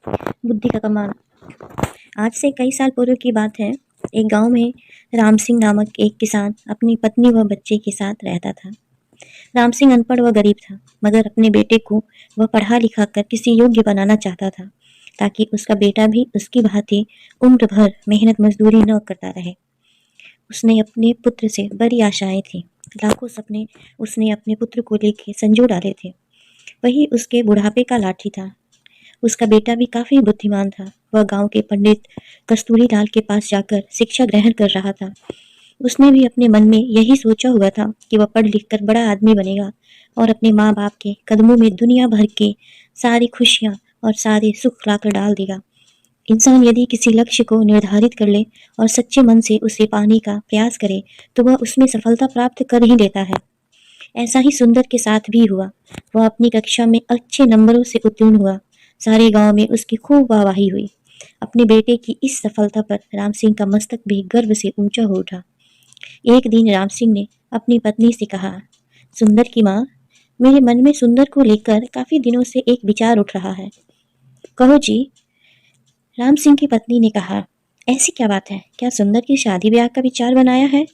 बुद्धि का कमाल। आज से कई साल पूर्व की बात है। एक गांव में राम सिंह नामक एक किसान अपनी पत्नी व बच्चे के साथ रहता था। राम सिंह अनपढ़ व गरीब था, मगर अपने बेटे को वह पढ़ा लिखा कर किसी योग्य बनाना चाहता था, ताकि उसका बेटा भी उसकी भांति उम्र भर मेहनत मजदूरी न करता रहे। उसने अपने पुत्र से बड़ी आशाएं थी। लाखों सपने उसने अपने पुत्र को लेके संजो डाले थे। वही उसके बुढ़ापे का लाठी था। उसका बेटा भी काफी बुद्धिमान था। वह गांव के पंडित कस्तूरी लाल के पास जाकर शिक्षा ग्रहण कर रहा था। उसने भी अपने मन में यही सोचा हुआ था कि वह पढ़ लिख कर बड़ा आदमी बनेगा और अपने माँ बाप के कदमों में दुनिया भर की सारी खुशियाँ और सारे सुख लाकर डाल देगा। इंसान यदि किसी लक्ष्य को निर्धारित कर ले और सच्चे मन से उसे पाने का प्रयास करे, तो वह उसमें सफलता प्राप्त कर ही लेता है। ऐसा ही सुंदर के साथ भी हुआ। वह अपनी कक्षा में अच्छे नंबरों से उत्तीर्ण हुआ। सारे गांव में उसकी खूब वाहवाही हुई। अपने बेटे की इस सफलता पर राम सिंह का मस्तक भी गर्व से ऊंचा हो उठा। एक दिन राम सिंह ने अपनी पत्नी से कहा, सुंदर की माँ, मेरे मन में सुंदर को लेकर काफी दिनों से एक विचार उठ रहा है। कहो जी। राम सिंह की पत्नी ने कहा, ऐसी क्या बात है? क्या सुंदर की शादी ब्याह का विचार बनाया है?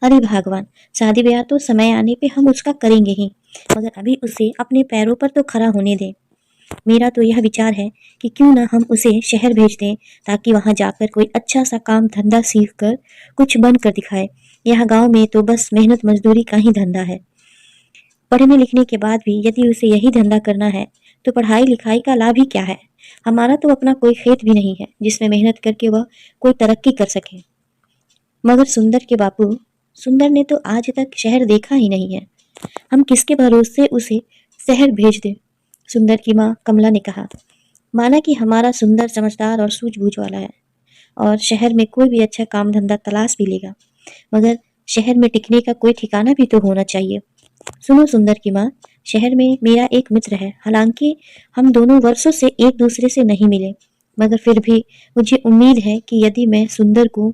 अरे भगवान, शादी ब्याह तो समय आने पे हम उसका करेंगे ही, मगर अभी उसे अपने पैरों पर तो खड़ा होने दें। मेरा तो यह विचार है कि क्यों ना हम उसे शहर भेज दें, ताकि वहां जाकर कोई अच्छा सा काम धंधा सीख कर कुछ बन कर दिखाए। यहाँ गांव में तो बस मेहनत मजदूरी का ही धंधा है। पढ़ने लिखने के बाद भी यदि उसे यही धंधा करना है, तो पढ़ाई लिखाई का लाभ ही क्या है? हमारा तो अपना कोई खेत भी नहीं है जिसमें मेहनत करके वह कोई तरक्की कर सके। मगर सुंदर के बापू, सुंदर ने तो आज तक शहर देखा ही नहीं है। हम किसके भरोसे उसे शहर भेज दें? सुंदर की माँ कमला ने कहा, माना कि हमारा सुंदर समझदार और सूझबूझ वाला है और शहर में कोई भी अच्छा काम धंधा तलाश भी लेगा, मगर शहर में टिकने का कोई ठिकाना भी तो होना चाहिए। सुनो सुंदर की माँ, शहर में मेरा एक मित्र है। हालांकि हम दोनों वर्षों से एक दूसरे से नहीं मिले, मगर फिर भी मुझे उम्मीद है कि यदि मैं सुंदर को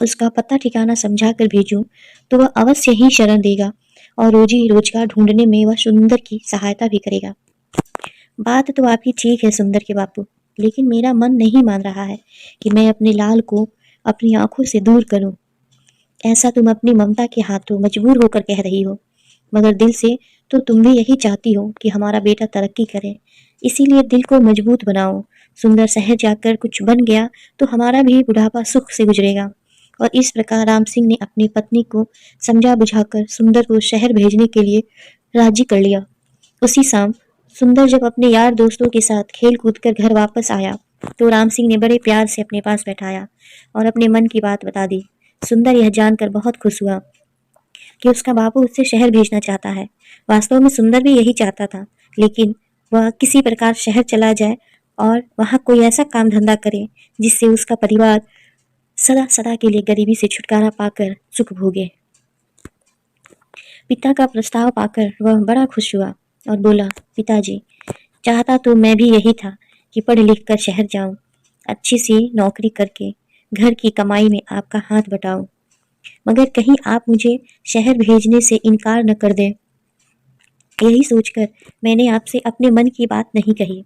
उसका पता ठिकाना समझा कर भेजूं, तो वह अवश्य ही शरण देगा और रोजी रोजगार ढूंढने में वह सुंदर की सहायता भी करेगा। बात तो आपकी ठीक है सुंदर के बापू, लेकिन मेरा मन नहीं मान रहा है कि मैं अपने लाल को अपनी आंखों से दूर करूं। ऐसा तुम अपनी ममता के हाथों मजबूर होकर कह रही हो, मगर दिल से तो तुम भी यही चाहती हो कि हमारा बेटा तरक्की करे। इसीलिए दिल को मजबूत बनाओ। सुंदर शहर जाकर कुछ बन गया तो हमारा भी बुढ़ापा सुख से गुजरेगा। और इस प्रकार राम सिंह ने अपनी पत्नी को समझा बुझाकर सुंदर को शहर भेजने के लिए राजी कर लिया। उसी शाम सुंदर जब अपने यार दोस्तों के साथ खेल कूद कर घर वापस आया, तो राम सिंह ने बड़े प्यार से अपने पास बैठाया और अपने मन की बात बता दी। सुंदर यह जानकर बहुत खुश हुआ कि उसका बापू उससे शहर भेजना चाहता है। वास्तव में सुंदर भी यही चाहता था, लेकिन वह किसी प्रकार शहर चला जाए और वहां कोई ऐसा काम धंधा करे जिससे उसका परिवार सदा सदा के लिए गरीबी से छुटकारा पाकर सुख भोगे। पिता का प्रस्ताव पाकर वह बड़ा खुश हुआ और बोला, पिताजी, चाहता तो मैं भी यही था कि पढ़ लिख कर शहर जाऊं, अच्छी सी नौकरी करके घर की कमाई में आपका हाथ बटाऊं, मगर कहीं आप मुझे शहर भेजने से इनकार न कर दें। यही सोचकर मैंने आपसे अपने मन की बात नहीं कही,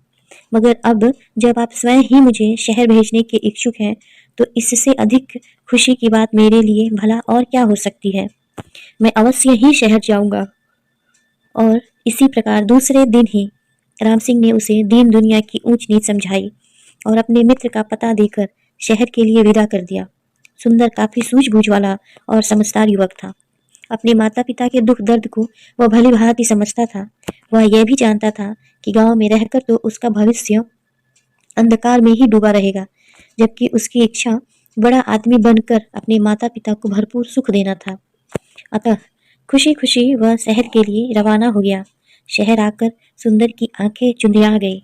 मगर अब जब आप स्वयं ही मुझे शहर भेजने के इच्छुक हैं, तो इससे अधिक खुशी की बात मेरे लिए भला और क्या हो सकती है। मैं अवश्य ही शहर जाऊंगा। और इसी प्रकार दूसरे दिन ही राम सिंह ने उसे दीन दुनिया की ऊंच नीच समझाई और अपने मित्र का पता देकर शहर के लिए विदा कर दिया। सुंदर काफी सूझबूझ वाला और समझदार युवक था। अपने माता पिता के दुख दर्द को वह भली भांति समझता था। वह यह भी जानता था कि गांव में रहकर तो उसका भविष्य अंधकार में ही डूबा रहेगा, जबकि उसकी इच्छा बड़ा आदमी बनकर अपने माता पिता को भरपूर सुख देना था। अतः खुशी खुशी वह शहर के लिए रवाना हो गया। शहर आकर सुंदर की आंखें चुंधिया गई।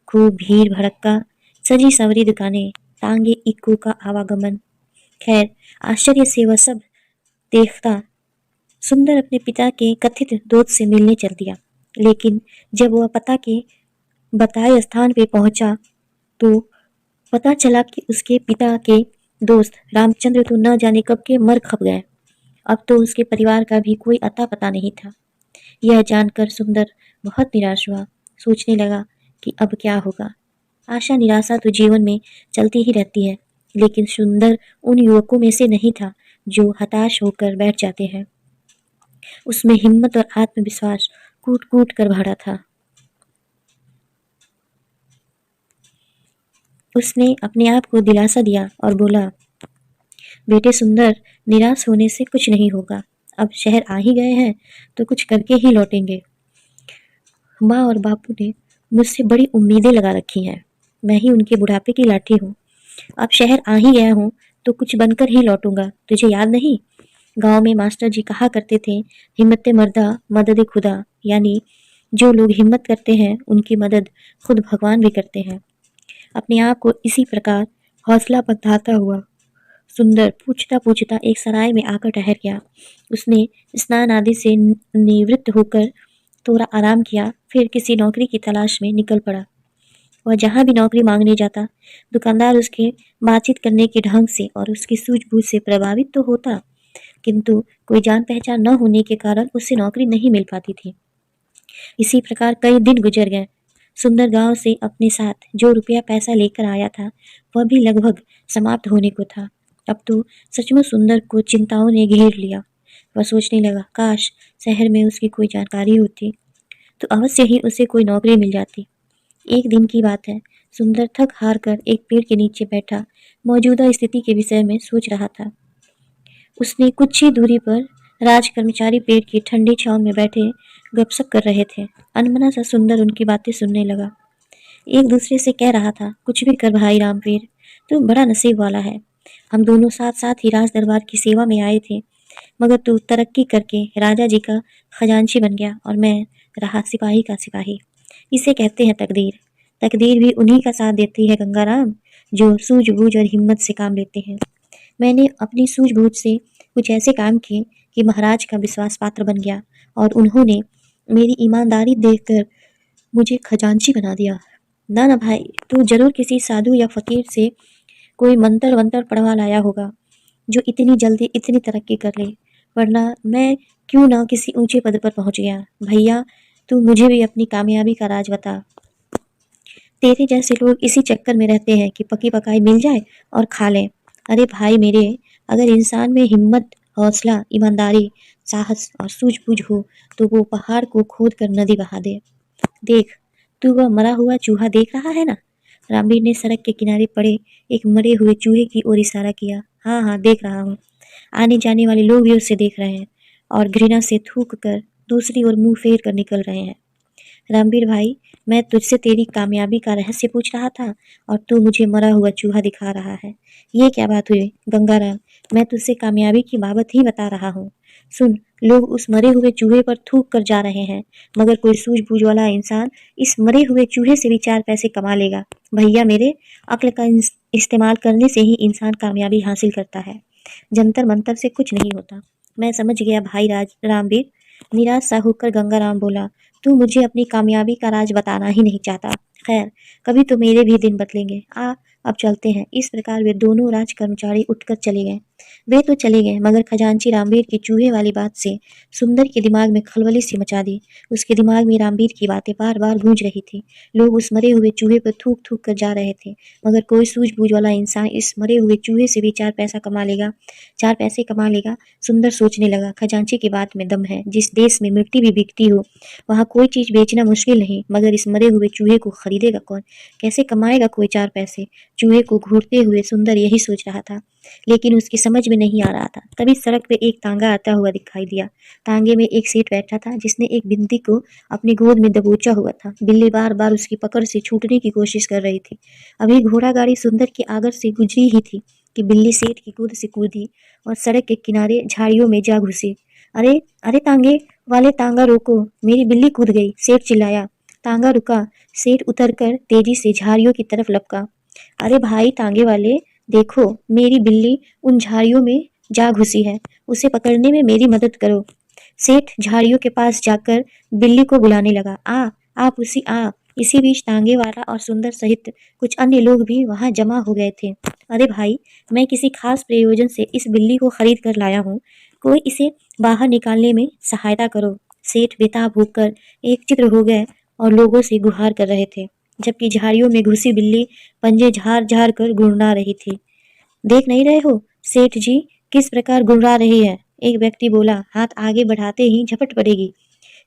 खूब भीड़ भड़क्का, सजी सवरी दुकानें, टांगे इक्कू का आवागमन। खैर, आश्चर्य से वह सब देखता सुंदर अपने पिता के कथित दोस्त से मिलने चल दिया। लेकिन जब वह पता के बताए स्थान पे पहुंचा, तो पता चला कि उसके पिता के दोस्त रामचंद्र तो न जाने कब के मर खप गए। अब तो उसके परिवार का भी कोई अता पता नहीं था। यह जानकर सुंदर बहुत निराश हुआ। सोचने लगा कि अब क्या होगा। आशा निराशा तो जीवन में चलती ही रहती है, लेकिन सुंदर उन युवकों में से नहीं था जो हताश होकर बैठ जाते हैं। उसमें हिम्मत और आत्मविश्वास कूट कूट कर भरा था। उसने अपने आप को दिलासा दिया और बोला, बेटे सुंदर, निराश होने से कुछ नहीं होगा। अब शहर आ ही गए हैं तो कुछ करके ही लौटेंगे। माँ और बापू ने मुझसे बड़ी उम्मीदें लगा रखी हैं। मैं ही उनके बुढ़ापे की लाठी हूँ। अब शहर आ ही गया हूँ तो कुछ बनकर ही लौटूंगा। तुझे याद नहीं, गांव में मास्टर जी कहा करते थे, हिम्मत मर्दा मदद खुदा, यानी जो लोग हिम्मत करते हैं उनकी मदद खुद भगवान भी करते हैं। अपने आप को इसी प्रकार हौसला बंधाता हुआ सुंदर पूछता पूछता एक सराय में आकर ठहर गया। उसने स्नान आदि से निवृत्त होकर थोड़ा आराम किया, फिर किसी नौकरी की तलाश में निकल पड़ा। वह जहाँ भी नौकरी मांगने जाता, दुकानदार उसके बातचीत करने के ढंग से और उसकी सूझबूझ से प्रभावित तो होता, किंतु कोई जान पहचान न होने के कारण उससे नौकरी नहीं मिल पाती थी। इसी प्रकार कई दिन गुजर गए। सुंदर गांव से अपने साथ जो रुपया पैसा लेकर आया था वह भी लगभग समाप्त होने को था। अब तो सचमुच सुंदर को चिंताओं ने घेर लिया। वह सोचने लगा, काश शहर में उसकी कोई जानकारी होती तो अवश्य ही उसे कोई नौकरी मिल जाती। एक दिन की बात है, सुंदर थक हार कर एक पेड़ के नीचे बैठा मौजूदा स्थिति के विषय में सोच रहा था। उसने कुछ ही दूरी पर राज कर्मचारी पेड़ की ठंडी छांव में बैठे गपशप कर रहे थे। अनमना सा सुंदर उनकी बातें सुनने लगा। एक दूसरे से कह रहा था, कुछ भी कर भाई रामवीर, तू बड़ा नसीब वाला है। हम दोनों साथ साथ ही राज दरबार की सेवा में आए थे, मगर तू तरक्की करके राजा जी का खजांची बन गया और मैं रहा सिपाही का सिपाही। इसे कहते हैं तकदीर। तकदीर भी उन्हीं का साथ देती है गंगाराम, जो सूझबूझ और हिम्मत से काम लेते हैं। मैंने अपनी सूझबूझ से कुछ ऐसे काम किए कि महाराज का विश्वास पात्र बन गया और उन्होंने मेरी ईमानदारी देखकर मुझे खजांची बना दिया। ना ना भाई, तू जरूर किसी साधु या फकीर से कोई मंत्र वंत्र पढ़वा लाया होगा जो इतनी जल्दी इतनी तरक्की कर ले, वरना मैं क्यों ना किसी ऊंचे पद पर पहुंच गया। भैया, तू मुझे भी अपनी कामयाबी का राज बता। तेरे जैसे लोग इसी चक्कर में रहते हैं कि पकी पकाई मिल जाए और खा लें। अरे भाई मेरे, अगर इंसान में हिम्मत, हौसला, ईमानदारी, साहस और सूझबूझ हो तो वो पहाड़ को खोद कर नदी बहा दे। देख, तू वह मरा हुआ चूहा देख रहा है ना? रामवीर ने सड़क के किनारे पड़े एक मरे हुए चूहे की ओर इशारा किया। हाँ हाँ, देख रहा हूँ। आने जाने वाले लोग भी उसे देख रहे हैं और घृणा से थूक कर दूसरी ओर मुंह फेर कर निकल रहे हैं। रामवीर भाई, मैं तुझसे तेरी कामयाबी का रहस्य पूछ रहा था और तू मुझे मरा हुआ चूहा दिखा रहा है। ये क्या बात हुई गंगाराम? मैं तुझसे कामयाबी की बाबत ही बता रहा हूँ। सुन, लोग उस मरे हुए चूहे पर थूक कर जा रहे हैं, मगर कोई सूझबूझ वाला इंसान इस मरे हुए चूहे से भी 4 पैसे कमा लेगा। भैया मेरे, अक्ल का इस्तेमाल करने से ही इंसान कामयाबी हासिल करता है, जंतर मंतर से कुछ नहीं होता। मैं समझ गया भाई रामवीर। निराश सा होकर गंगाराम बोला, तू मुझे अपनी कामयाबी का राज बताना ही नहीं चाहता। खैर, कभी तो मेरे भी दिन बदलेंगे। अब चलते हैं। इस प्रकार वे दोनों राज कर्मचारी उठकर चले गए। वे तो चले गए, मगर खजांची रामवीर की चूहे वाली बात से सुंदर के दिमाग में खलबली सी मचा दी। उसके दिमाग में रामवीर की बातें बार बार गूंज रही थी। लोग उस मरे हुए चूहे पर थूक थूक कर जा रहे थे, मगर कोई सूझबूझ वाला इंसान इस मरे हुए चूहे से भी 4 पैसा कमा लेगा, 4 पैसे कमा लेगा। सुंदर सोचने लगा, खजांची की बात में दम है। जिस देश में मिट्टी भी बिकती हो वहाँ कोई चीज बेचना मुश्किल नहीं, मगर इस मरे हुए चूहे को खरीदेगा कौन? कैसे कमाएगा कोई 4 पैसे? चूहे को घूरते हुए सुंदर यही सोच रहा था, लेकिन उसकी समझ में नहीं आ रहा था। तभी सड़क पे एक तांगा आता हुआ दिखाई दिया। तांगे में एक सेठ बैठा था जिसने एक बिल्ली को अपनी गोद में दबोचा हुआ था। बिल्ली बार बार उसकी पकड़ से छूटने की कोशिश कर रही थी। अभी घोड़ा गाड़ी सुंदर के आगर से गुजरी ही थी कि बिल्ली सेठ की गोद से कूदी और सड़क के किनारे झाड़ियों में जा घुसी। अरे अरे, तांगे वाले, तांगा रोको, मेरी बिल्ली कूद गई, सेठ चिल्लाया। तांगा रुका। सेठ उतरकर तेजी से झाड़ियों की तरफ लपका। अरे भाई तांगे वाले, देखो, मेरी बिल्ली उन झाड़ियों में जा घुसी है, उसे पकड़ने में मेरी मदद करो। सेठ झाड़ियों के पास जाकर बिल्ली को बुलाने लगा। आप उसी आ। इसी बीच तांगे वाला और सुंदर सहित कुछ अन्य लोग भी वहां जमा हो गए थे। अरे भाई, मैं किसी खास प्रयोजन से इस बिल्ली को खरीद कर लाया हूँ, कोई इसे बाहर निकालने में सहायता करो। सेठ बेताब होकर एक चित्र हो गए और लोगों से गुहार कर रहे थे। जबकि झाड़ियों में घुसी बिल्ली पंजे झाड़ झाड़ कर गुड़गुड़ा रही थी। देख नहीं रहे हो सेठ जी किस प्रकार गुर्रा रही है, एक व्यक्ति बोला, हाथ आगे बढ़ाते ही झपट पड़ेगी।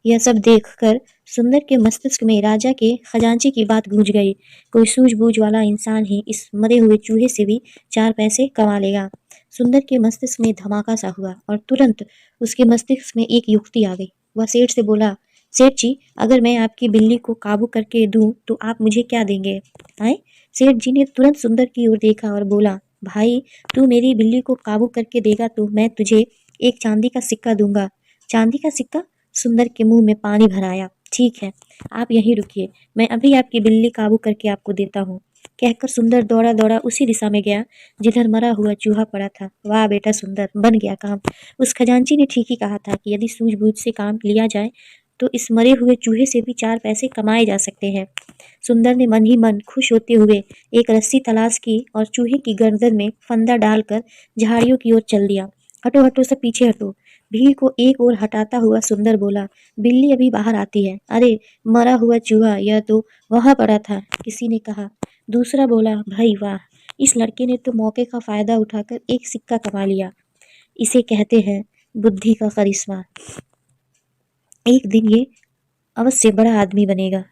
यह सब देखकर सुंदर के मस्तिष्क में राजा के खजांची की बात गूंज गई। कोई सूझबूझ वाला इंसान ही इस मरे हुए चूहे से भी 4 पैसे कमा लेगा। सुंदर के मस्तिष्क में धमाका सा हुआ और तुरंत उसके मस्तिष्क में एक युक्ति आ गई। वह सेठ से बोला, सेठ जी अगर मैं आपकी बिल्ली को काबू करके दूं तो आप मुझे क्या देंगे? आए सेठ जी ने तुरंत सुंदर की ओर देखा और बोला, भाई तू मेरी बिल्ली को काबू करके देगा तो मैं तुझे एक चांदी का सिक्का दूंगा। चांदी का सिक्का? सुंदर के मुंह में पानी भर आया। ठीक है आप यहीं रुकिए, मैं अभी आपकी बिल्ली काबू करके आपको देता हूँ, कहकर सुंदर दौड़ा दौड़ा उसी दिशा में गया जिधर मरा हुआ चूहा पड़ा था। वाह बेटा सुंदर, बन गया काम। उस खजांची ने ठीक ही कहा था कि यदि सूझबूझ से काम लिया जाए तो इस मरे हुए चूहे से भी 4 पैसे कमाए जा सकते हैं। सुंदर ने मन ही मन खुश होते हुए एक रस्सी तलाश की और चूहे की गर्दन में फंदा डालकर झाड़ियों की ओर चल दिया। हटो हटो सब पीछे हटो। भीड़ को एक ओर हटाता हुआ सुंदर बोला, बिल्ली अभी बाहर आती है। अरे मरा हुआ चूहा, यह तो वहां पड़ा था, किसी ने कहा। दूसरा बोला, भाई वाह, इस लड़के ने तो मौके का फायदा उठाकर एक सिक्का कमा लिया। इसे कहते हैं बुद्धि का करिश्मा। एक दिन ये अवश्य बड़ा आदमी बनेगा।